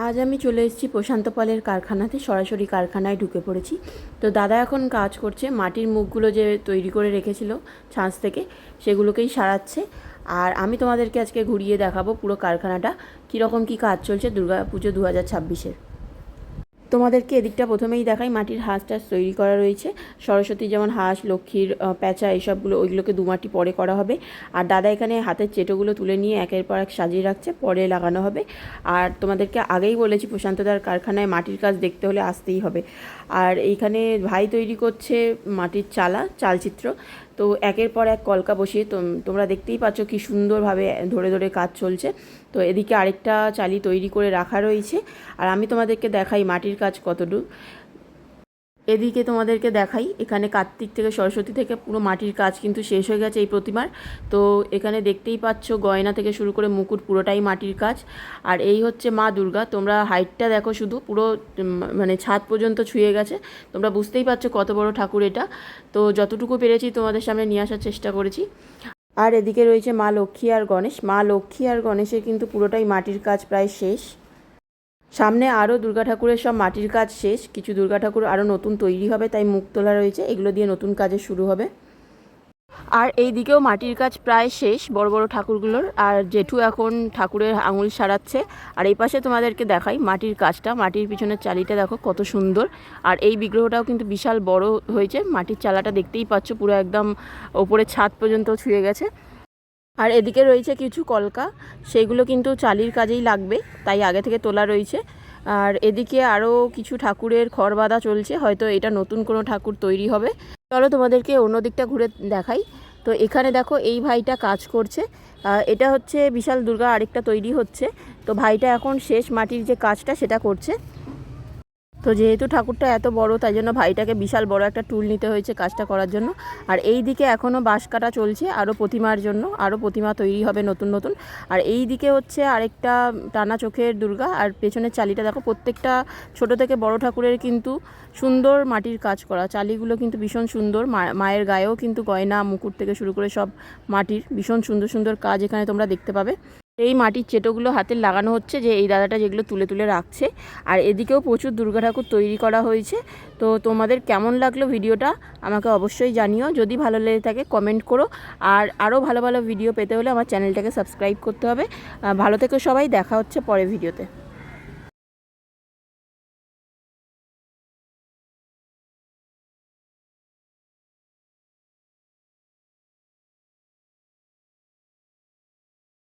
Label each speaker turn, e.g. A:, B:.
A: আজ আমি চলে এসেছি প্রশান্ত পালের কারখানাতে, সরাসরি কারখানায় ঢুকে পড়েছি। তো দাদা এখন কাজ করছে, মাটির মুখগুলো যে তৈরি করে রেখেছিল ছাঁচ থেকে সেগুলোকেই সারাচ্ছে। আর আমি তোমাদেরকে আজকে ঘুরিয়ে দেখাবো পুরো কারখানাটা কীরকম কী কাজ চলছে দুর্গাপুজো 2026-এর। তোমাদেরকে এদিকটা প্রথমেই দেখাই, মাটির হাঁস টাস তৈরি করা রয়েছে। সরস্বতী যেমন হাঁস, লক্ষ্মীর প্যাঁচা, এইসবগুলো ওইগুলোকে দুমাটি পরে করা হবে। আর দাদা এখানে হাতের চেটোগুলো তুলে নিয়ে একের পর এক সাজিয়ে রাখছে, পরে লাগানো হবে। আর তোমাদেরকে আগেই বলেছি প্রশান্তদার কারখানায় মাটির কাজ দেখতে হলে আসতেই হবে। আর এইখানে ভাই তৈরি করছে মাটির চালচিত্র। তো একের পর এক কলকা বসিয়ে তোমরা দেখতেই পাচ্ছ কি সুন্দরভাবে ধরে ধরে কাজ চলছে। তো এদিকে আরেকটা চালি তৈরি করে রাখা রয়েছে। আর আমি তোমাদেরকে দেখাই মাটির কাজ কতদূর। এদিকে তোমাদেরকে দেখাই, এখানে কার্তিক থেকে সরস্বতী থেকে পুরো মাটির কাজ কিন্তু শেষ হয়ে গেছে এই প্রতিমার। তো এখানে দেখতেই পাচ্ছ গয়না থেকে শুরু করে মুকুট পুরোটাই মাটির কাজ। আর এই হচ্ছে মা দুর্গা, তোমরা হাইটটা দেখো, শুধু পুরো মানে ছাদ পর্যন্ত ছুঁয়ে গেছে। তোমরা বুঝতেই পারছো কত বড় ঠাকুর এটা। তো যতটুকু পেরেছি তোমাদের সামনে নিয়ে আসার চেষ্টা করেছি। আর এদিকে রয়েছে মা লক্ষ্মী আর গণেশ। মা লক্ষ্মী আর গণেশের কিন্তু পুরোটাই মাটির কাজ প্রায় শেষ। সামনে আরও দুর্গা ঠাকুরের সব মাটির কাজ শেষ, কিছু দুর্গা ঠাকুর আরও নতুন তৈরি হবে, তাই মুখ তোলা রয়েছে, এগুলো দিয়ে নতুন কাজে শুরু হবে। আর এই দিকেও মাটির কাজ প্রায় শেষ বড় বড় ঠাকুরগুলোর। আর জেঠু এখন ঠাকুরের আঙুল সারাচ্ছে। আর এই পাশে তোমাদেরকে দেখাই মাটির কাজটা, মাটির পিছনের চালিটা দেখো কত সুন্দর। আর এই বিগ্রহটাও কিন্তু বিশাল বড় হয়েছে, মাটির চালাটা দেখতেই পাচ্ছ পুরো একদম ওপরে ছাদ পর্যন্ত ছুঁয়ে গেছে। আর এদিকে রয়েছে কিছু কলকা, সেইগুলো কিন্তু চালির কাজেই লাগবে, তাই আগে থেকে তোলা রয়েছে। আর এদিকে আরও কিছু ঠাকুরের খড় বাঁধা চলছে, হয়তো এটা নতুন কোনো ঠাকুর তৈরি হবে। চলো তোমাদেরকে অন্য দিকটা ঘুরে দেখাই। তো এখানে দেখো এই ভাইটা কাজ করছে, এটা হচ্ছে বিশাল দুর্গা আরেকটা তৈরি হচ্ছে। তো ভাইটা এখন শেষ মাটির যে কাজটা সেটা করছে। তো যেহেতু ঠাকুরটা এত বড়, তাই জন্য ভাইটাকে বিশাল বড় একটা টুল নিতে হয়েছে কাজটা করার জন্য। আর এই দিকে এখনও বাঁশ কাটা চলছে আরও প্রতিমার জন্য, আরও প্রতিমা তৈরি হবে নতুন নতুন। আর এই দিকে হচ্ছে আরেকটা টানা চোখের দুর্গা। আর পেছনের চালিটা দেখো, প্রত্যেকটা ছোট থেকে বড় ঠাকুরের কিন্তু সুন্দর মাটির কাজ করা। চালিগুলো কিন্তু ভীষণ সুন্দর, মায়ের গায়েও কিন্তু গয়না মুকুট থেকে শুরু করে সব মাটির ভীষণ সুন্দর সুন্দর কাজ এখানে তোমরা দেখতে পাবে। এই মাটির চেটোগুলো হাতে লাগানো হচ্ছে, যে এই দাদাটা যেগুলো তুলে তুলে রাখছে। আর এদিকেও প্রচুর দুর্গা ঠাকুর তৈরি করা হয়েছে। তো তোমাদের কেমন লাগলো ভিডিওটা আমাকে অবশ্যই জানিও, যদি ভালো লেগে থাকে কমেন্ট করো। আর আরও ভালো ভালো ভিডিও পেতে হলে আমার চ্যানেলটাকে সাবস্ক্রাইব করতে হবে। ভালো থেকো সবাই, দেখা হচ্ছে পরের ভিডিওতে।